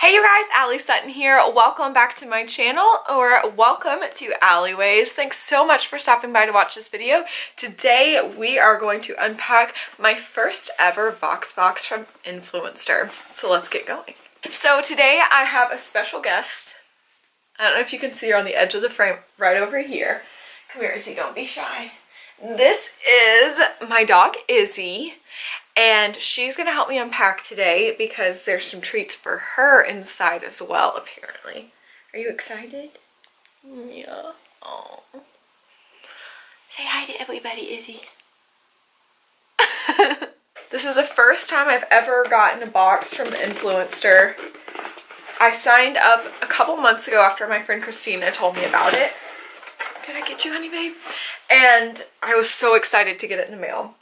Hey you guys, Allee-Sutton here. Welcome back to my channel, or welcome to Alleyways. Thanks so much for stopping by to watch this video. Today we are going to unpack my first ever VOXBOX from INFLUENSTER. So let's get going. So today I have a special guest. I don't know if you can see her on the edge of the frame right over here. Come here, Izzie, don't be shy. This is my dog, Izzie. And she's going to help me unpack today because there's some treats for her inside as well, apparently. Are you excited? Yeah. Oh. Say hi to everybody, Izzie. This is the first time I've ever gotten a box from INFLUENSTER. I signed up a couple months ago after my friend Christina told me about it. Did I get you, honey babe? And I was so excited to get it in the mail.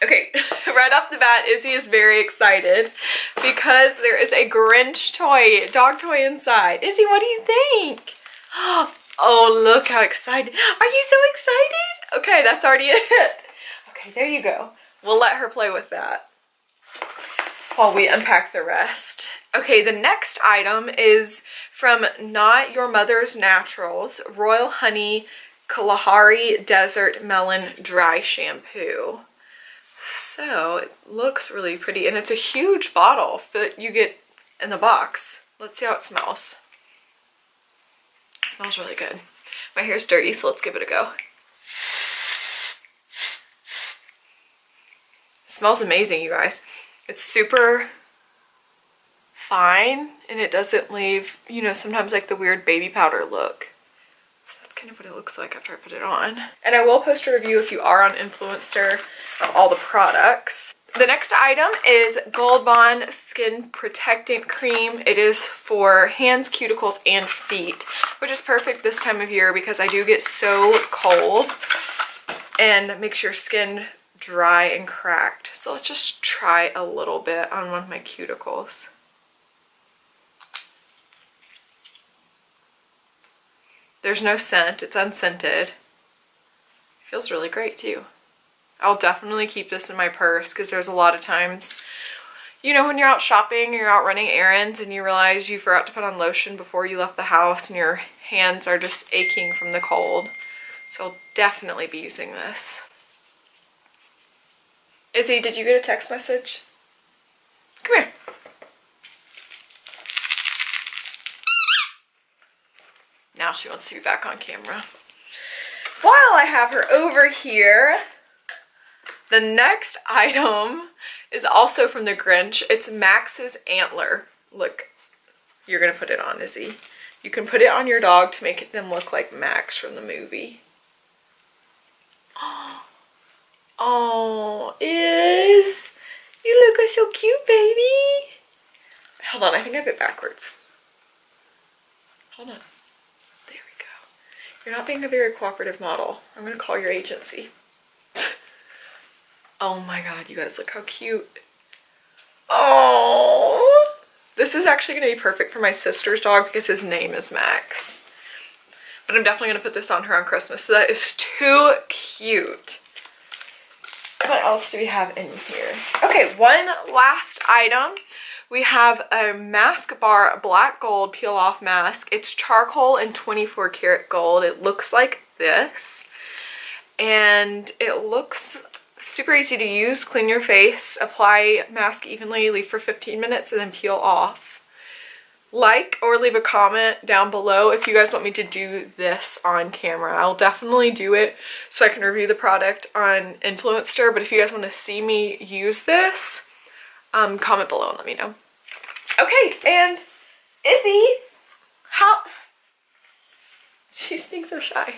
Okay, right off the bat, Izzie is very excited because there is a Grinch toy, dog toy inside. Izzie, what do you think? Oh, look how excited. Are you so excited? Okay, that's already it. Okay, there you go. We'll let her play with that while we unpack the rest. Okay, the next item is from Not Your Mother's Naturals, Royal Honey Kalahari Desert Melon Dry Shampoo. So it looks really pretty, and it's a huge bottle that you get in the box. Let's see how it smells. It smells really good. My hair's dirty, so let's give it a go. It smells amazing, you guys. It's super fine, and it doesn't leave, you know, sometimes like the weird baby powder look. So that's kind of what it looks like after I put it on. And I will post a review if you are on INFLUENSTER of all the products. The next item is Gold Bond Skin Protectant Cream. It is for hands, cuticles, and feet, which is perfect this time of year because I do get so cold and makes your skin dry and cracked. So let's just try a little bit on one of my cuticles. There's no scent, it's unscented. It feels really great too. I'll definitely keep this in my purse because there's a lot of times, you know, when you're out shopping or you're out running errands and you realize you forgot to put on lotion before you left the house and your hands are just aching from the cold. So I'll definitely be using this. Izzie, did you get a text message? Come here. Now she wants to be back on camera. While I have her over here, the next item is also from the Grinch. It's Max's Antler. Look, you're gonna put it on, Izzie. You can put it on your dog to make them look like Max from the movie. Oh, Iz, you look so cute, baby. Hold on, I think I have it backwards. Hold on. You're not being a very cooperative model. I'm gonna call your agency. Oh my god, you guys, look how cute. Oh, this is actually gonna be perfect for my sister's dog because his name is Max. But I'm definitely gonna put this on her on Christmas. So that is too cute. What else do we have in here? Okay, one last item. We have a Mask Bar Black Gold Peel Off Mask. It's charcoal and 24 karat gold. It looks like this. And it looks super easy to use. Clean your face, apply mask evenly, leave for 15 minutes, and then peel off. Like or leave a comment down below if you guys want me to do this on camera. I'll definitely do it so I can review the product on INFLUENSTER. But if you guys want to see me use this, comment below and let me know. Okay, and Izzie, she's being so shy.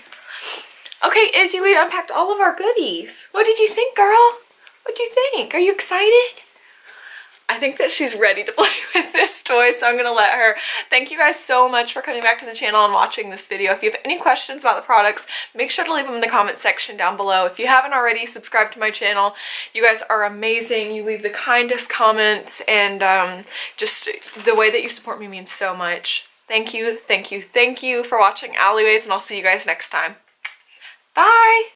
Okay, Izzie, we unpacked all of our goodies. What did you think, girl? What did you think? Are you excited? I think that she's ready to play with this toy, so I'm gonna let her. Thank you guys so much for coming back to the channel and watching this video. If you have any questions about the products, make sure to leave them in the comment section down below. If you haven't already, subscribe to my channel. You guys are amazing. You leave the kindest comments, and just the way that you support me means so much. Thank you, thank you, thank you for watching Alleyways, and I'll see you guys next time. Bye!